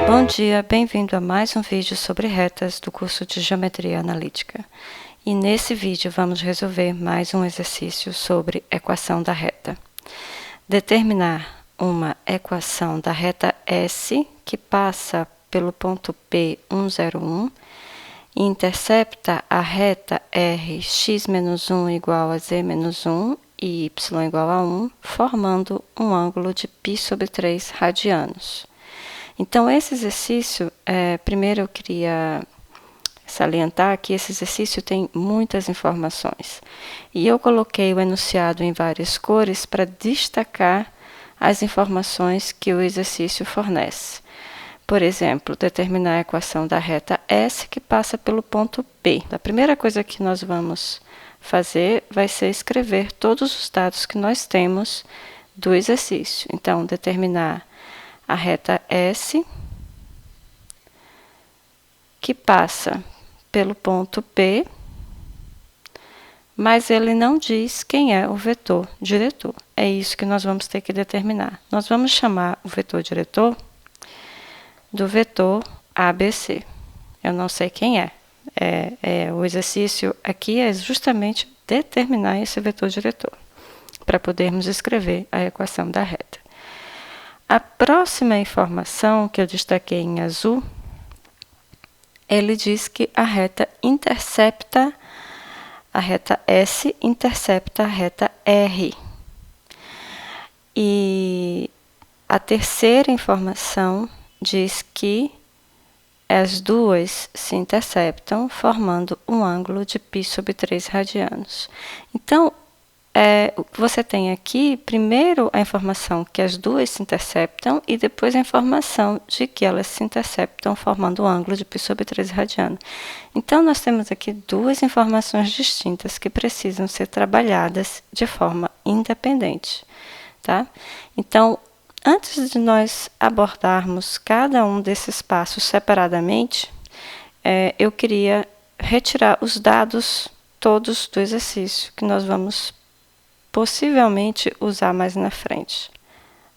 Bom dia, bem-vindo a mais um vídeo sobre retas do curso de Geometria Analítica. E nesse vídeo vamos resolver mais um exercício sobre equação da reta. Determinar uma equação da reta S que passa pelo ponto P101 e intercepta a reta R x-1 igual a z-1 e y igual a 1, formando um ângulo de π/3 radianos. Então, esse exercício, primeiro eu queria salientar que esse exercício tem muitas informações. E eu coloquei o enunciado em várias cores para destacar as informações que o exercício fornece. Por exemplo, determinar a equação da reta S que passa pelo ponto P. A primeira coisa que nós vamos fazer vai ser escrever todos os dados que nós temos do exercício. Então, determinar a reta S, que passa pelo ponto P, mas ele não diz quem é o vetor diretor. É isso que nós vamos ter que determinar. Nós vamos chamar o vetor diretor do vetor ABC. Eu não sei quem é. O exercício aqui é justamente determinar esse vetor diretor, para podermos escrever a equação da reta. A próxima informação que eu destaquei em azul, ele diz que a reta S intercepta a reta R. E a terceira informação diz que as duas se interceptam, formando um ângulo de π/3 radianos. Então, você tem aqui, primeiro, a informação que as duas se interceptam e depois a informação de que elas se interceptam formando um ângulo de π/3 radiano. Então, nós temos aqui duas informações distintas que precisam ser trabalhadas de forma independente, tá? Então, antes de nós abordarmos cada um desses passos separadamente, eu queria retirar os dados todos do exercício que nós vamos possivelmente usar mais na frente.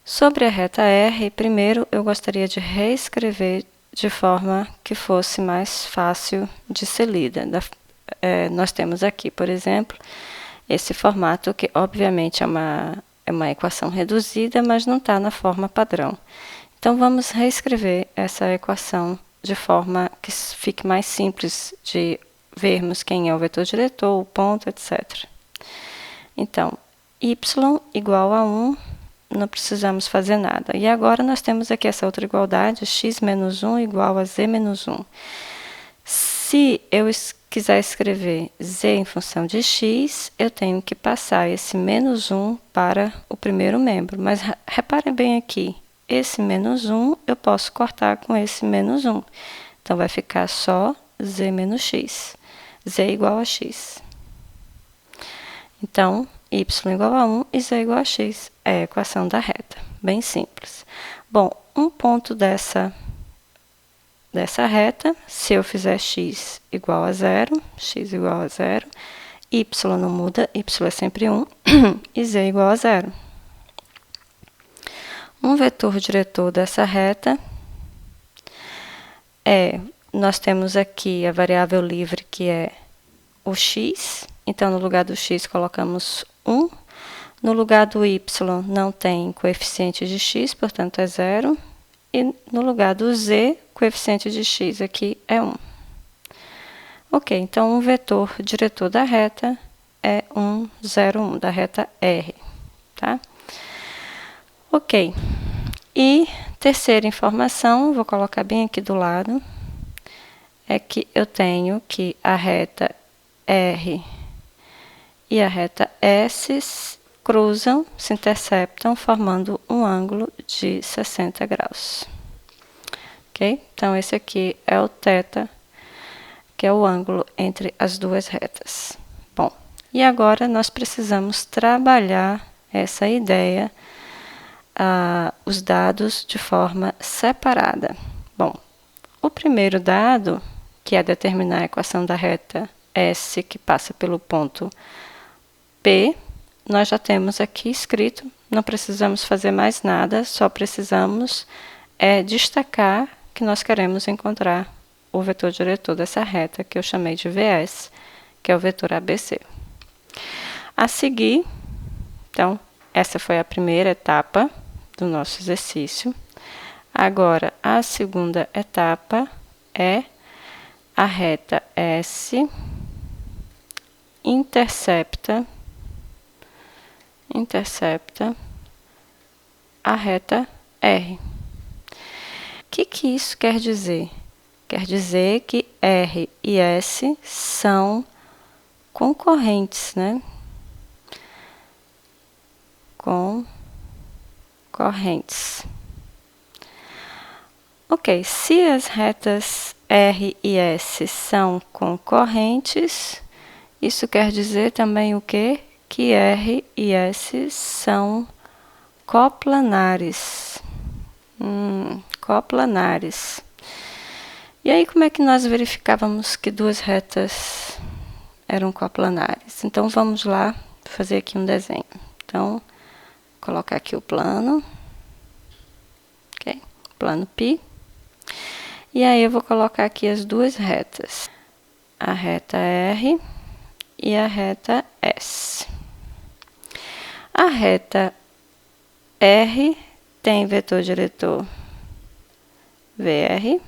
Sobre a reta R, primeiro eu gostaria de reescrever de forma que fosse mais fácil de ser lida. Nós temos aqui, por exemplo, esse formato que obviamente é uma equação reduzida, mas não está na forma padrão. Então vamos reescrever essa equação de forma que fique mais simples de vermos quem é o vetor diretor, o ponto, etc. Então, y igual a 1, não precisamos fazer nada. E agora nós temos aqui essa outra igualdade, x-1 igual a z-1. Se eu quiser escrever z em função de x, eu tenho que passar esse menos 1 para o primeiro membro. Mas reparem bem aqui, esse menos 1 eu posso cortar com esse menos 1. Então, vai ficar só z menos x. Z igual a x. Então, y igual a 1 e z igual a x. É a equação da reta. Bem simples. Bom, um ponto dessa reta, se eu fizer x igual a 0, x igual a 0, y não muda, y é sempre 1, e z igual a 0. Um vetor diretor dessa reta nós temos aqui a variável livre que é o x, então no lugar do x colocamos 1, no lugar do y não tem coeficiente de x, portanto é 0, e no lugar do z, coeficiente de x aqui é 1. Ok, então um vetor diretor da reta é 1, 0, 1, da reta R, tá? Ok, e terceira informação, vou colocar bem aqui do lado, é que eu tenho que a reta R e a reta S cruzam, se interceptam, formando um ângulo de 60 graus. Ok? Então, esse aqui é o θ, que é o ângulo entre as duas retas. Bom, e agora nós precisamos trabalhar essa ideia, os dados de forma separada. Bom, o primeiro dado, que é determinar a equação da reta S que passa pelo ponto P, nós já temos aqui escrito, não precisamos fazer mais nada, só precisamos destacar que nós queremos encontrar o vetor diretor dessa reta, que eu chamei de VS, que é o vetor ABC. A seguir, então, essa foi a primeira etapa do nosso exercício. Agora, a segunda etapa é a reta S intercepta a reta R. O que isso quer dizer? Quer dizer que R e S são concorrentes, né? Concorrentes. Ok, se as retas R e S são concorrentes, isso quer dizer também o quê? Que R e S são coplanares. Coplanares. E aí, como é que nós verificávamos que duas retas eram coplanares? Então, vamos lá fazer aqui um desenho. Então, vou colocar aqui o plano. Ok? Plano π. E aí, eu vou colocar aqui as duas retas. A reta R e a reta S. A reta R tem vetor diretor VR.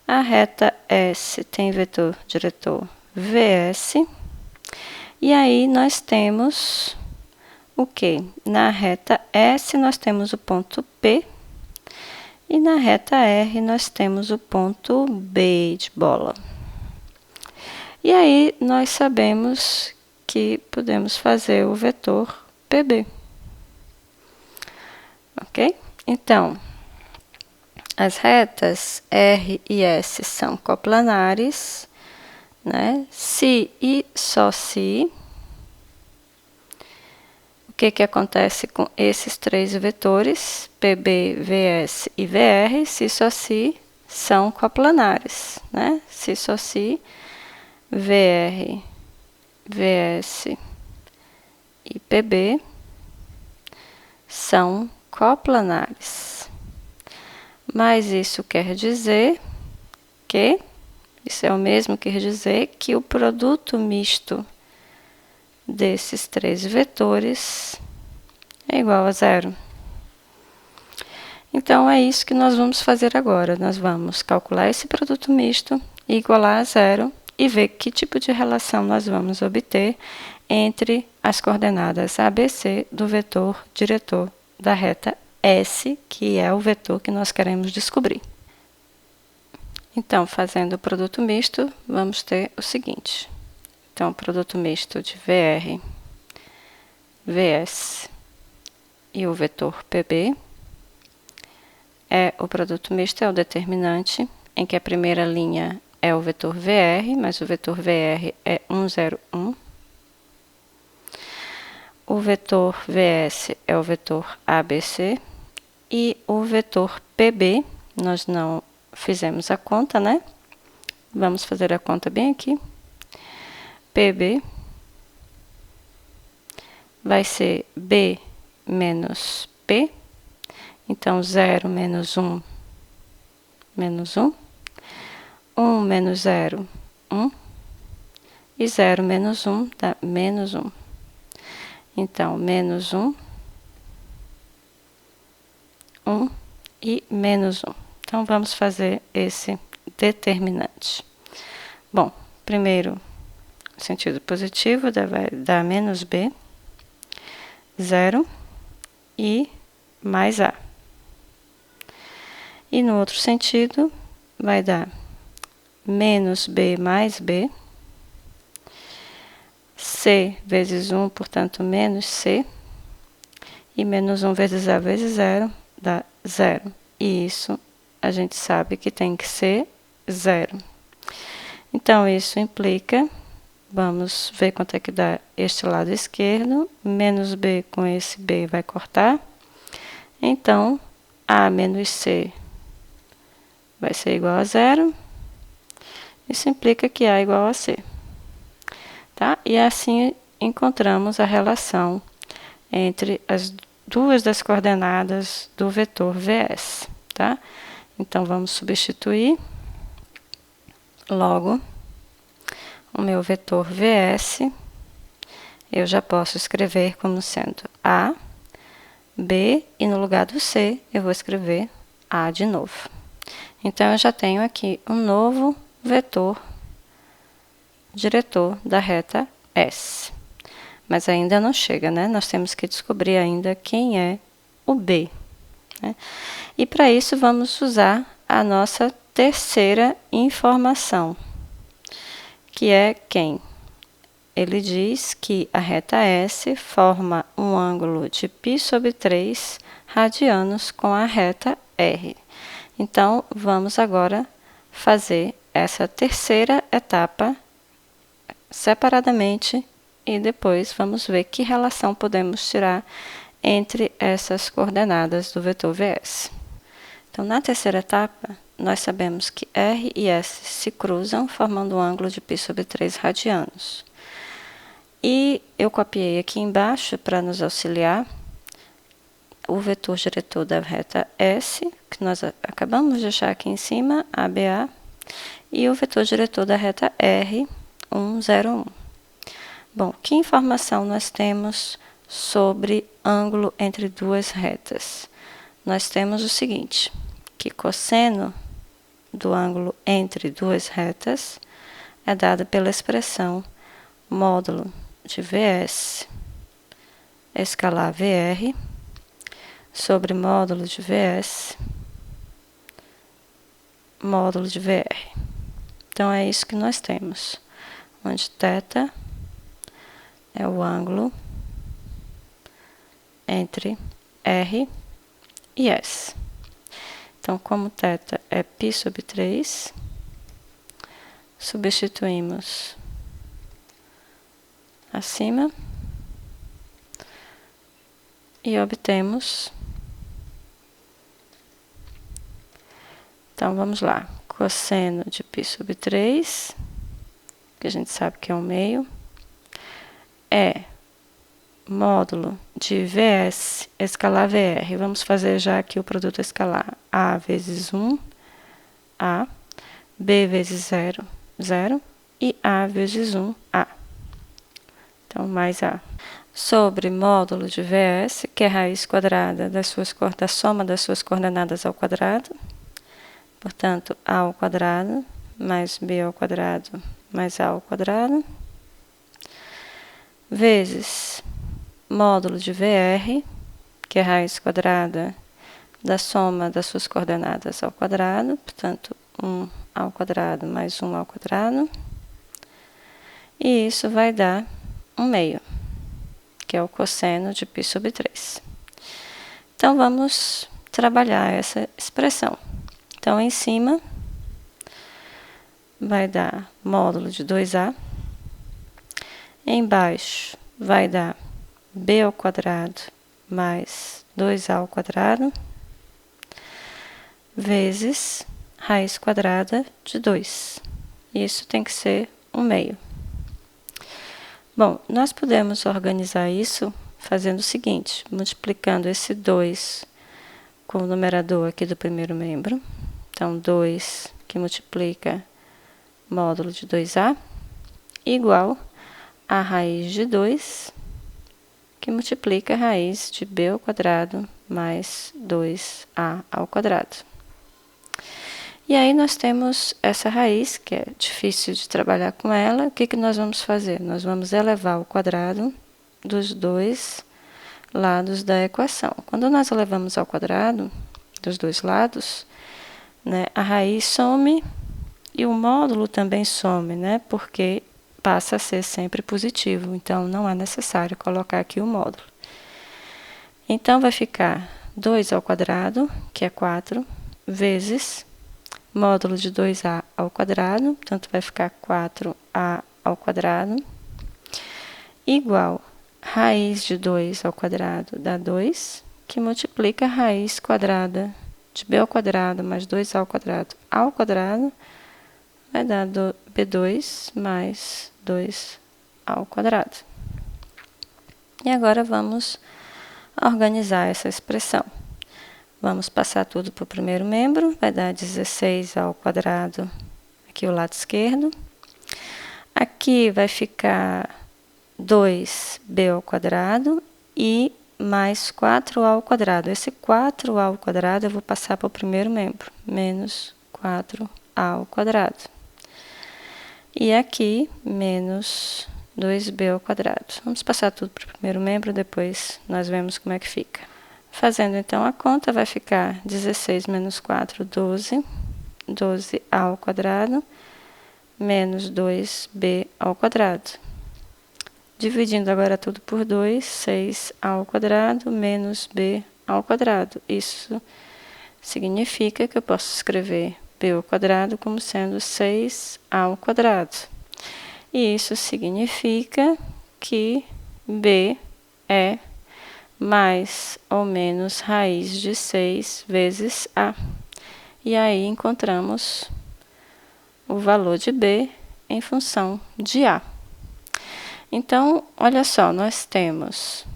A reta S tem vetor diretor VS. E aí, nós temos o quê? Na reta S, nós temos o ponto P. E na reta R, nós temos o ponto B de bola. E aí, nós sabemos que podemos fazer o vetor PB. Ok? Então, as retas R e S são coplanares, né? Se e só se. O que acontece com esses três vetores, PB, VS e VR, se e só se são coplanares, né? Se e só se, VR, VS e PB são coplanares. Mas isso quer dizer que, isso é o mesmo que quer dizer que o produto misto desses três vetores é igual a zero. Então, é isso que nós vamos fazer agora. Nós vamos calcular esse produto misto, igualar a zero e ver que tipo de relação nós vamos obter entre as coordenadas ABC do vetor diretor da reta S, que é o vetor que nós queremos descobrir. Então, fazendo o produto misto, vamos ter o seguinte. Então, o produto misto de VR, VS e o vetor PB o produto misto é o determinante, em que a primeira linha é o vetor VR, mas o vetor VR é 1, 0, 1. O vetor VS é o vetor ABC e o vetor PB, nós não fizemos a conta, né? Vamos fazer a conta bem aqui. PB vai ser B menos P, então 0 menos 1, menos 1. 1 menos 0, 1. E 0 menos 1 dá menos 1. Então, menos 1, 1 e menos 1. Então, vamos fazer esse determinante. Bom, primeiro, sentido positivo, vai dar menos B, 0 e mais A. E no outro sentido, vai dar menos B mais B, C vezes 1, portanto, menos C, e menos 1 vezes A vezes 0 dá 0. E isso a gente sabe que tem que ser 0. Então, isso implica, vamos ver quanto é que dá este lado esquerdo, menos B com esse B vai cortar. Então, A menos C vai ser igual a 0. Isso implica que A é igual a C. Tá? E assim encontramos a relação entre as duas das coordenadas do vetor VS. Tá? Então, vamos substituir logo o meu vetor VS. Eu já posso escrever como sendo A, B, e no lugar do C, eu vou escrever A de novo. Então, eu já tenho aqui um novo vetor diretor da reta S. Mas ainda não chega, né? Nós temos que descobrir ainda quem é o B, né? E para isso, vamos usar a nossa terceira informação, que é quem? Ele diz que a reta S forma um ângulo de π/3 radianos com a reta R. Então, vamos agora fazer essa terceira etapa separadamente e depois vamos ver que relação podemos tirar entre essas coordenadas do vetor VS. Então, na terceira etapa, nós sabemos que R e S se cruzam, formando um ângulo de π/3 radianos. E eu copiei aqui embaixo para nos auxiliar o vetor diretor da reta S, que nós acabamos de achar aqui em cima, ABA, e o vetor diretor da reta R, 1, 0, 1. Bom, que informação nós temos sobre ângulo entre duas retas? Nós temos o seguinte, que cosseno do ângulo entre duas retas é dado pela expressão módulo de VS escalar VR sobre módulo de VS módulo de VR. Então, é isso que nós temos, onde θ é o ângulo entre R e S. Então, como θ é π/3, substituímos acima e obtemos. Então, vamos lá. Cosseno de π/3, que a gente sabe que é 1/2, é módulo de VS escalar VR. Vamos fazer já aqui o produto escalar. A vezes 1, A. B vezes 0, 0. E A vezes 1, A. Então, mais A. Sobre módulo de VS, que é raiz quadrada da soma das suas coordenadas ao quadrado. Portanto, A ao quadrado mais B ao quadrado mais A ao quadrado. Vezes módulo de VR, que é raiz quadrada da soma das suas coordenadas ao quadrado. Portanto, 1 ao quadrado mais 1 ao quadrado. E isso vai dar 1/2, que é o cosseno de π/3. Então, vamos trabalhar essa expressão. Então, em cima, vai dar módulo de 2A. Embaixo, vai dar B ao quadrado mais 2A ao quadrado, vezes raiz quadrada de 2. Isso tem que ser 1/2. Bom, nós podemos organizar isso fazendo o seguinte, multiplicando esse 2 com o numerador aqui do primeiro membro. Então, 2 que multiplica módulo de 2A, igual a raiz de 2, que multiplica a raiz de B ao quadrado mais 2A ao quadrado. E aí nós temos essa raiz, que é difícil de trabalhar com ela. O que que nós vamos fazer? Nós vamos elevar ao quadrado dos dois lados da equação. Quando nós elevamos ao quadrado dos dois lados, né, a raiz some e o módulo também some, né, porque passa a ser sempre positivo. Então, não é necessário colocar aqui o módulo. Então, vai ficar 2 ao quadrado, que é 4, vezes módulo de 2A ao quadrado, portanto, vai ficar 4A ao quadrado, igual raiz de 2 ao quadrado dá 2, que multiplica a raiz quadrada de B ao quadrado mais 2A ao quadrado, vai dar B2 mais 2 ao quadrado. E agora vamos organizar essa expressão. Vamos passar tudo para o primeiro membro, vai dar 16 ao quadrado, aqui o lado esquerdo. Aqui vai ficar 2b ao quadrado e mais 4a ao quadrado. Esse 4a ao quadrado eu vou passar para o primeiro membro, menos 4a ao quadrado. E aqui, menos 2b ao quadrado. Vamos passar tudo para o primeiro membro, depois nós vemos como é que fica. Fazendo então a conta, vai ficar 16 menos 4, 12. 12a ao quadrado, menos 2b ao quadrado. Dividindo agora tudo por 2, 6 ao quadrado menos b ao quadrado. Isso significa que eu posso escrever b ao quadrado como sendo 6 ao quadrado. E isso significa que b é mais ou menos raiz de 6 vezes a. E aí encontramos o valor de b em função de a. Então, olha só, nós temos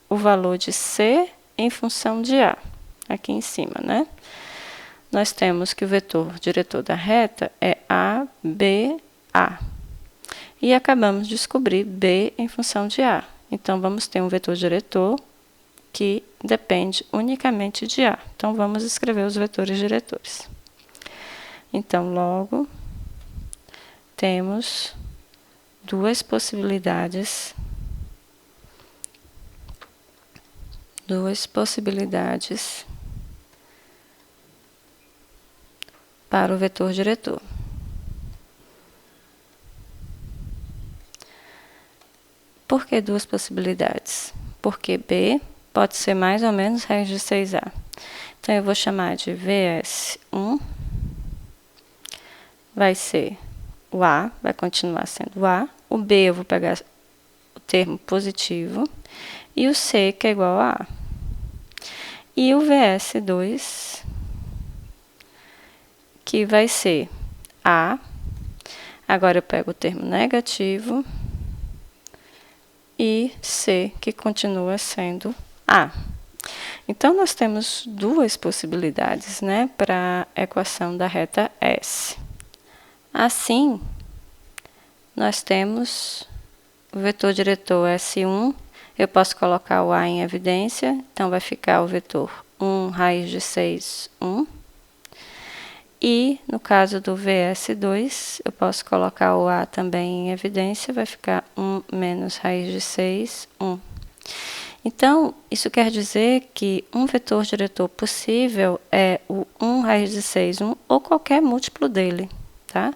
o valor de c em função de a, aqui em cima, né? Nós temos que o vetor diretor da reta é a, b, a. E acabamos de descobrir b em função de a. Então, vamos ter um vetor diretor que depende unicamente de a. Então, vamos escrever os vetores diretores. Então, logo, temos duas possibilidades para o vetor diretor. Por que duas possibilidades? Porque b pode ser mais ou menos raiz de 6a. Então, eu vou chamar de VS1, vai ser o a, vai continuar sendo o a. O b eu vou pegar o termo positivo e o c que é igual a a. E o VS2, que vai ser a. Agora eu pego o termo negativo e c, que continua sendo a. Então, nós temos duas possibilidades, né, para a equação da reta S. Assim, nós temos o vetor diretor S1, eu posso colocar o a em evidência, então vai ficar o vetor 1 raiz de 6, 1. E no caso do VS2, eu posso colocar o a também em evidência, vai ficar 1 menos raiz de 6, 1. Então, isso quer dizer que um vetor diretor possível é o 1 raiz de 6, 1, ou qualquer múltiplo dele, tá?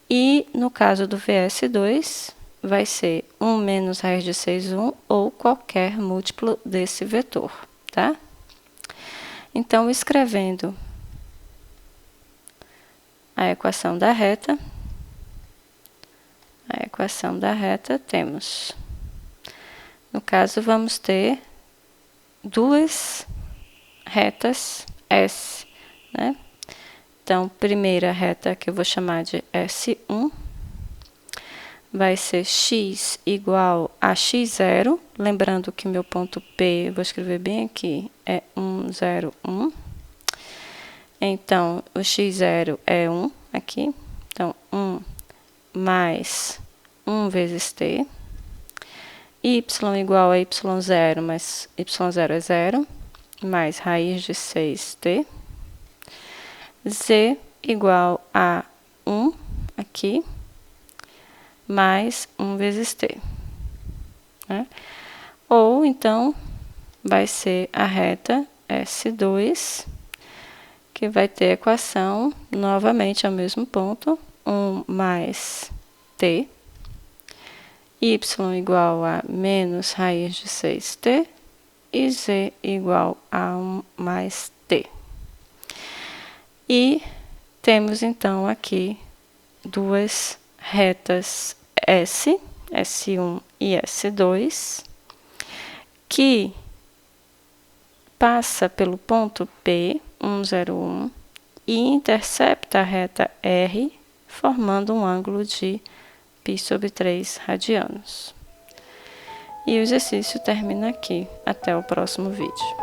E no caso do VS2, vai ser 1 menos raiz de 6, 1, ou qualquer múltiplo desse vetor, tá? Então, escrevendo a equação da reta, temos, no caso, vamos ter duas retas S, né? Então, primeira reta que eu vou chamar de S1, vai ser x igual a x0, lembrando que meu ponto P, eu vou escrever bem aqui, é 1, 0, 1. Então, o x0 é 1 aqui, então 1 mais 1 vezes t, y igual a y0, mas y0 é 0, mais raiz de 6t, z igual a 1 aqui, mais 1 vezes t. Né? Ou, então, vai ser a reta S2, que vai ter a equação, novamente, ao mesmo ponto, 1 mais t, y igual a menos raiz de 6t, e z igual a 1 mais t. E temos, então, aqui duas retas S, S1 e S2, que passa pelo ponto P, 1, 0, 1, e intercepta a reta R, formando um ângulo de π/3 radianos. E o exercício termina aqui. Até o próximo vídeo.